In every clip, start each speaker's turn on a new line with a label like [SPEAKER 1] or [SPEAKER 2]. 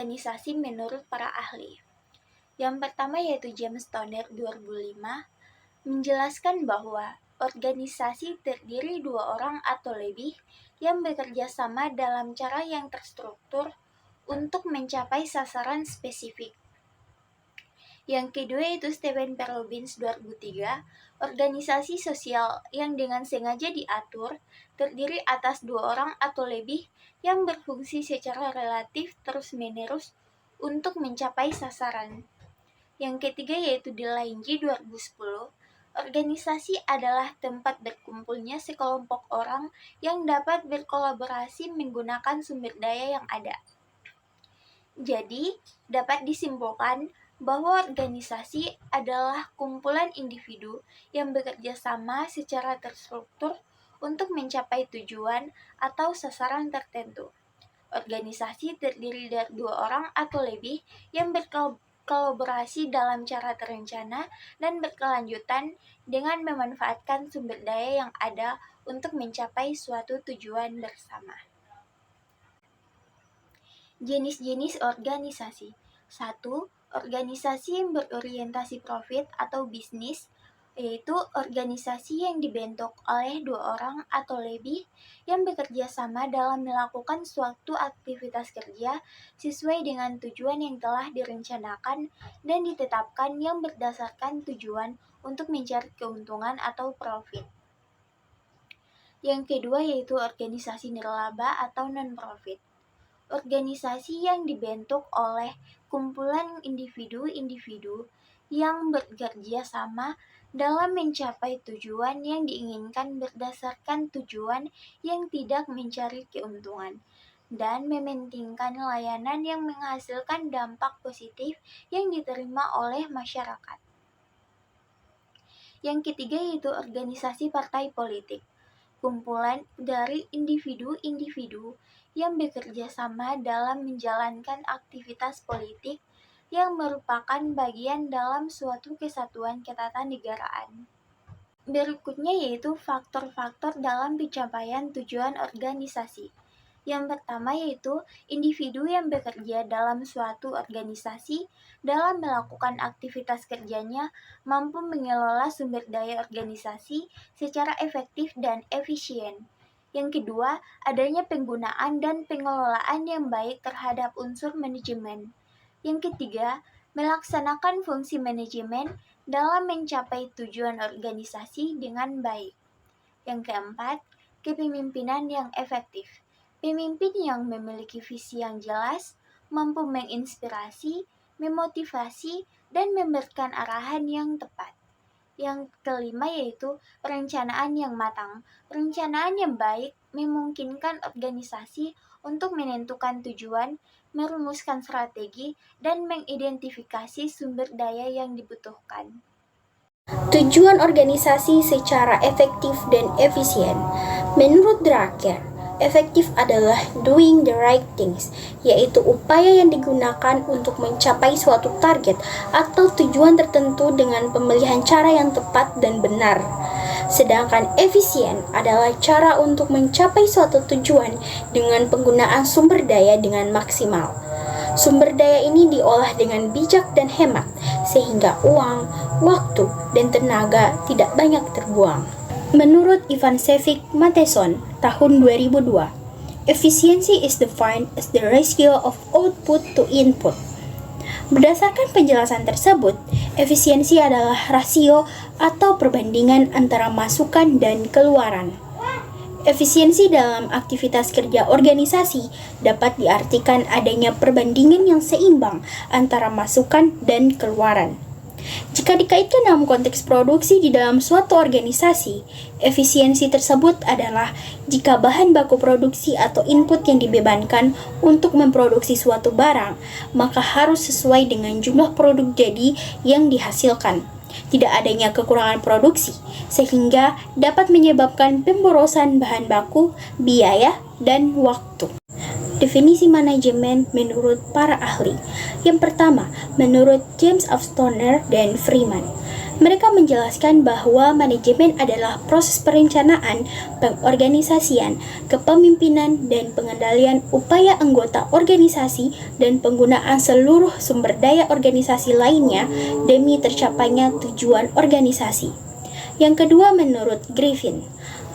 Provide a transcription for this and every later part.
[SPEAKER 1] organisasi menurut para ahli. Yang pertama yaitu James Stoner 2005 menjelaskan bahwa organisasi terdiri 2 orang atau lebih yang bekerja sama dalam cara yang terstruktur untuk mencapai sasaran spesifik. Yang kedua yaitu Stephen P. Robbins 2003, organisasi sosial yang dengan sengaja diatur terdiri atas 2 orang atau lebih yang berfungsi secara relatif terus-menerus untuk mencapai sasaran. Yang ketiga yaitu Delahaye 2010, organisasi adalah tempat berkumpulnya sekelompok orang yang dapat berkolaborasi menggunakan sumber daya yang ada. Jadi, dapat disimpulkan bahwa organisasi adalah kumpulan individu yang bekerja sama secara terstruktur untuk mencapai tujuan atau sasaran tertentu. Organisasi terdiri dari 2 orang atau lebih yang berkolaborasi dalam cara terencana dan berkelanjutan dengan memanfaatkan sumber daya yang ada untuk mencapai suatu tujuan bersama. Jenis-jenis organisasi. 1. Organisasi yang berorientasi profit atau bisnis, yaitu organisasi yang dibentuk oleh 2 orang atau lebih yang bekerja sama dalam melakukan suatu aktivitas kerja sesuai dengan tujuan yang telah direncanakan dan ditetapkan yang berdasarkan tujuan untuk mencari keuntungan atau profit. Yang kedua yaitu organisasi nirlaba atau non-profit. Organisasi yang dibentuk oleh kumpulan individu-individu yang bekerja sama dalam mencapai tujuan yang diinginkan berdasarkan tujuan yang tidak mencari keuntungan dan mementingkan layanan yang menghasilkan dampak positif yang diterima oleh masyarakat. Yang ketiga yaitu organisasi partai politik. Kumpulan dari individu-individu yang bekerja sama dalam menjalankan aktivitas politik yang merupakan bagian dalam suatu kesatuan ketatanegaraan. Berikutnya yaitu faktor-faktor dalam pencapaian tujuan organisasi. Yang pertama yaitu individu yang bekerja dalam suatu organisasi dalam melakukan aktivitas kerjanya mampu mengelola sumber daya organisasi secara efektif dan efisien. Yang kedua, adanya penggunaan dan pengelolaan yang baik terhadap unsur manajemen. Yang ketiga, melaksanakan fungsi manajemen dalam mencapai tujuan organisasi dengan baik. Yang keempat, kepemimpinan yang efektif. Pemimpin yang memiliki visi yang jelas, mampu menginspirasi, memotivasi, dan memberikan arahan yang tepat. Yang kelima yaitu perencanaan yang matang. Perencanaan yang baik memungkinkan organisasi untuk menentukan tujuan, merumuskan strategi, dan mengidentifikasi sumber daya yang dibutuhkan.
[SPEAKER 2] Tujuan organisasi secara efektif dan efisien. Menurut Drucker, efektif adalah doing the right things, yaitu upaya yang digunakan untuk mencapai suatu target atau tujuan tertentu dengan pemilihan cara yang tepat dan benar. Sedangkan efisien adalah cara untuk mencapai suatu tujuan dengan penggunaan sumber daya dengan maksimal. Sumber daya ini diolah dengan bijak dan hemat, sehingga uang, waktu, dan tenaga tidak banyak terbuang. Menurut Ivan Šević Matteson tahun 2002, efficiency is defined as the ratio of output to input. Berdasarkan penjelasan tersebut, efisiensi adalah rasio atau perbandingan antara masukan dan keluaran. Efisiensi dalam aktivitas kerja organisasi dapat diartikan adanya perbandingan yang seimbang antara masukan dan keluaran. Jika dikaitkan dalam konteks produksi di dalam suatu organisasi, efisiensi tersebut adalah jika bahan baku produksi atau input yang dibebankan untuk memproduksi suatu barang, maka harus sesuai dengan jumlah produk jadi yang dihasilkan. Tidak adanya kekurangan produksi, sehingga dapat menyebabkan pemborosan bahan baku, biaya, dan waktu. Definisi manajemen menurut para ahli. Yang pertama, menurut James F. Stoner dan Freeman, Mereka menjelaskan bahwa manajemen adalah proses perencanaan, pengorganisasian, kepemimpinan, dan pengendalian upaya anggota organisasi dan penggunaan seluruh sumber daya organisasi lainnya demi tercapainya tujuan organisasi. Yang kedua, menurut Griffin,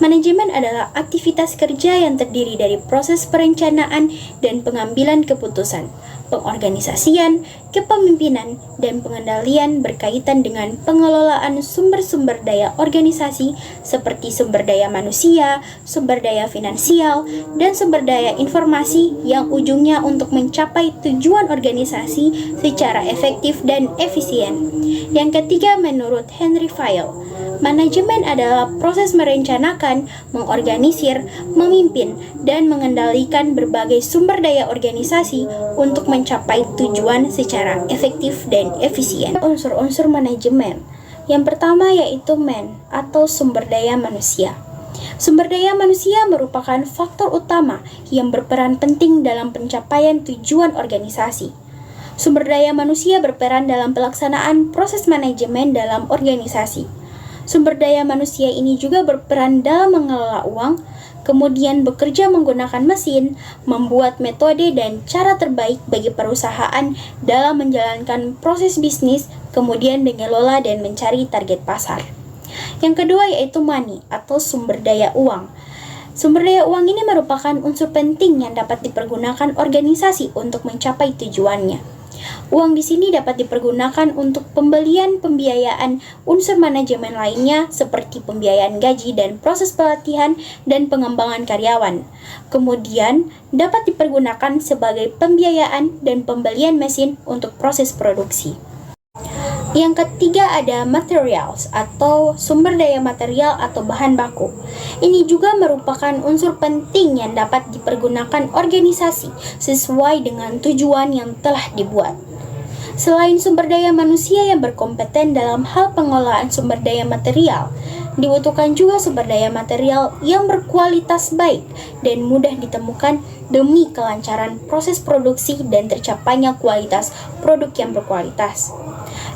[SPEAKER 2] manajemen adalah aktivitas kerja yang terdiri dari proses perencanaan dan pengambilan keputusan, pengorganisasian, kepemimpinan, dan pengendalian berkaitan dengan pengelolaan sumber-sumber daya organisasi seperti sumber daya manusia, sumber daya finansial, dan sumber daya informasi yang ujungnya untuk mencapai tujuan organisasi secara efektif dan efisien. Yang ketiga, menurut Henry Fayol, manajemen adalah proses merencanakan, mengorganisir, memimpin, dan mengendalikan berbagai sumber daya organisasi untuk mencapai tujuan secara efektif dan efisien. Unsur-unsur manajemen. Yang pertama yaitu man atau sumber daya manusia. Sumber daya manusia merupakan faktor utama yang berperan penting dalam pencapaian tujuan organisasi. Sumber daya manusia berperan dalam pelaksanaan proses manajemen dalam organisasi. Sumber daya manusia ini juga berperan dalam mengelola uang, kemudian bekerja menggunakan mesin, membuat metode dan cara terbaik bagi perusahaan dalam menjalankan proses bisnis, kemudian mengelola dan mencari target pasar. Yang kedua yaitu money atau sumber daya uang. Sumber daya uang ini merupakan unsur penting yang dapat dipergunakan organisasi untuk mencapai tujuannya. Uang di sini dapat dipergunakan untuk pembelian pembiayaan unsur manajemen lainnya seperti pembiayaan gaji dan proses pelatihan dan pengembangan karyawan. Kemudian dapat dipergunakan sebagai pembiayaan dan pembelian mesin untuk proses produksi. Yang ketiga ada materials atau sumber daya material atau bahan baku. Ini juga merupakan unsur penting yang dapat dipergunakan organisasi sesuai dengan tujuan yang telah dibuat. Selain sumber daya manusia yang berkompeten dalam hal pengelolaan sumber daya material, dibutuhkan juga sumber daya material yang berkualitas baik dan mudah ditemukan demi kelancaran proses produksi dan tercapainya kualitas produk yang berkualitas.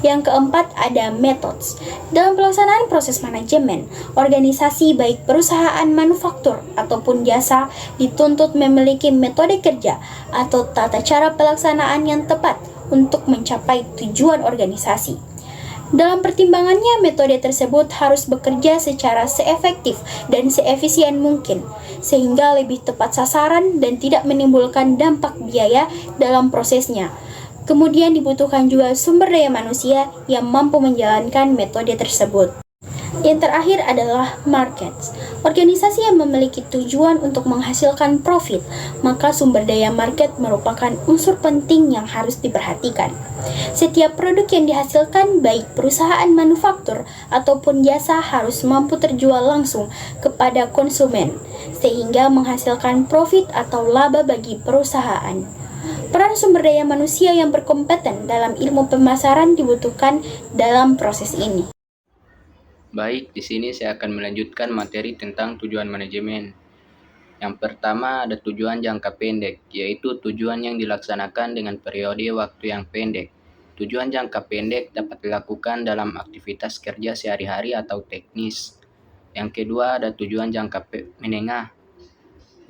[SPEAKER 2] Yang keempat ada methods. Dalam pelaksanaan proses manajemen, organisasi baik perusahaan manufaktur ataupun jasa dituntut memiliki metode kerja atau tata cara pelaksanaan yang tepat untuk mencapai tujuan organisasi. Dalam pertimbangannya, metode tersebut harus bekerja secara seefektif dan seefisien mungkin, sehingga lebih tepat sasaran dan tidak menimbulkan dampak biaya dalam prosesnya. Kemudian dibutuhkan juga sumber daya manusia yang mampu menjalankan metode tersebut. Yang terakhir adalah markets. Organisasi yang memiliki tujuan untuk menghasilkan profit, maka sumber daya market merupakan unsur penting yang harus diperhatikan. Setiap produk yang dihasilkan, baik perusahaan manufaktur ataupun jasa, harus mampu terjual langsung kepada konsumen, sehingga menghasilkan profit atau laba bagi perusahaan. Peran sumber daya manusia yang berkompeten dalam ilmu pemasaran dibutuhkan dalam proses ini.
[SPEAKER 3] Baik, di sini saya akan melanjutkan materi tentang tujuan manajemen. Yang pertama ada tujuan jangka pendek, yaitu tujuan yang dilaksanakan dengan periode waktu yang pendek. Tujuan jangka pendek dapat dilakukan dalam aktivitas kerja sehari-hari atau teknis. Yang kedua ada tujuan jangka menengah,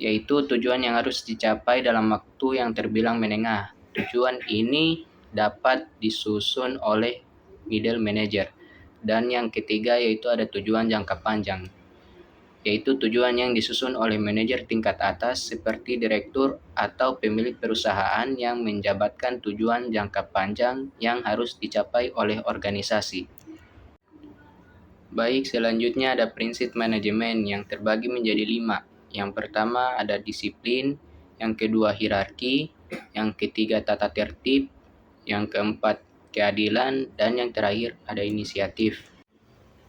[SPEAKER 3] yaitu tujuan yang harus dicapai dalam waktu yang terbilang menengah. Tujuan ini dapat disusun oleh middle manager. Dan yang ketiga yaitu ada tujuan jangka panjang, yaitu tujuan yang disusun oleh manajer tingkat atas seperti direktur atau pemilik perusahaan yang menjabatkan tujuan jangka panjang yang harus dicapai oleh organisasi. Baik, selanjutnya ada prinsip manajemen yang terbagi menjadi 5. Yang pertama ada disiplin, yang kedua hierarki, yang ketiga tata tertib, yang keempat keadilan, dan yang terakhir ada inisiatif.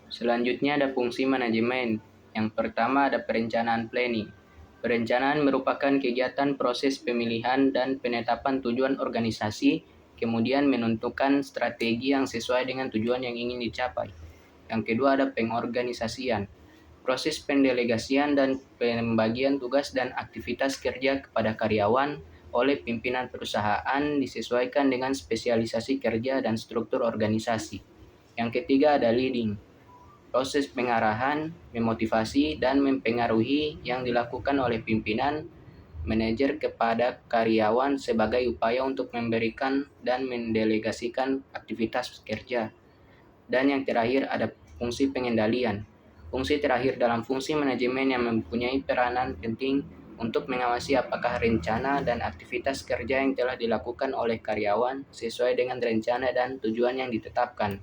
[SPEAKER 3] Selanjutnya ada fungsi manajemen. Yang pertama ada perencanaan planning. Perencanaan merupakan kegiatan proses pemilihan dan penetapan tujuan organisasi, kemudian menentukan strategi yang sesuai dengan tujuan yang ingin dicapai. Yang kedua ada pengorganisasian. Proses pendelegasian dan pembagian tugas dan aktivitas kerja kepada karyawan oleh pimpinan perusahaan disesuaikan dengan spesialisasi kerja dan struktur organisasi. Yang ketiga ada leading, proses pengarahan, memotivasi, dan mempengaruhi yang dilakukan oleh pimpinan, manajer kepada karyawan sebagai upaya untuk memberikan dan mendelegasikan aktivitas kerja. Dan yang terakhir ada fungsi pengendalian. Fungsi terakhir dalam fungsi manajemen yang mempunyai peranan penting untuk mengawasi apakah rencana dan aktivitas kerja yang telah dilakukan oleh karyawan sesuai dengan rencana dan tujuan yang ditetapkan.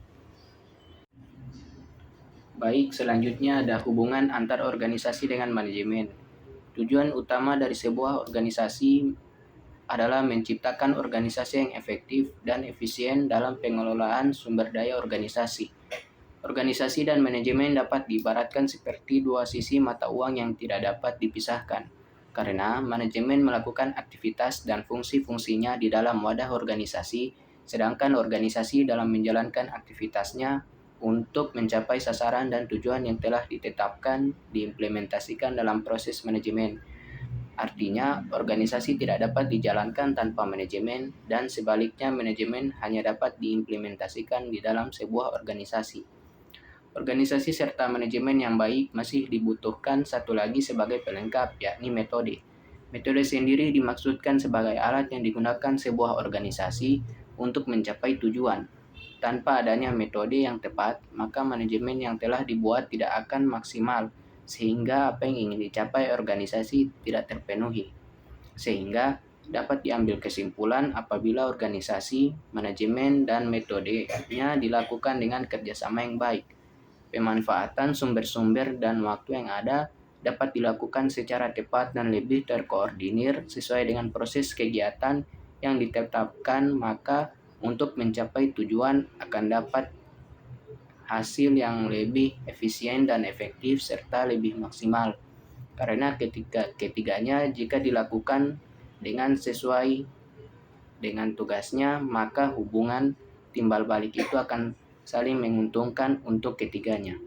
[SPEAKER 3] Baik, selanjutnya ada hubungan antar organisasi dengan manajemen. Tujuan utama dari sebuah organisasi adalah menciptakan organisasi yang efektif dan efisien dalam pengelolaan sumber daya organisasi. Organisasi dan manajemen dapat diibaratkan seperti dua sisi mata uang yang tidak dapat dipisahkan, karena manajemen melakukan aktivitas dan fungsi-fungsinya di dalam wadah organisasi, sedangkan organisasi dalam menjalankan aktivitasnya untuk mencapai sasaran dan tujuan yang telah ditetapkan diimplementasikan dalam proses manajemen. Artinya, organisasi tidak dapat dijalankan tanpa manajemen, dan sebaliknya manajemen hanya dapat diimplementasikan di dalam sebuah organisasi. Organisasi serta manajemen yang baik masih dibutuhkan satu lagi sebagai pelengkap, yakni metode. Metode sendiri dimaksudkan sebagai alat yang digunakan sebuah organisasi untuk mencapai tujuan. Tanpa adanya metode yang tepat, maka manajemen yang telah dibuat tidak akan maksimal, sehingga apa yang ingin dicapai organisasi tidak terpenuhi. Sehingga dapat diambil kesimpulan apabila organisasi, manajemen, dan metodenya dilakukan dengan kerjasama yang baik. Pemanfaatan sumber-sumber dan waktu yang ada dapat dilakukan secara tepat dan lebih terkoordinir sesuai dengan proses kegiatan yang ditetapkan, maka untuk mencapai tujuan akan dapat hasil yang lebih efisien dan efektif serta lebih maksimal. Karena ketiganya jika dilakukan dengan sesuai dengan tugasnya, maka hubungan timbal balik itu akan saling menguntungkan untuk ketiganya.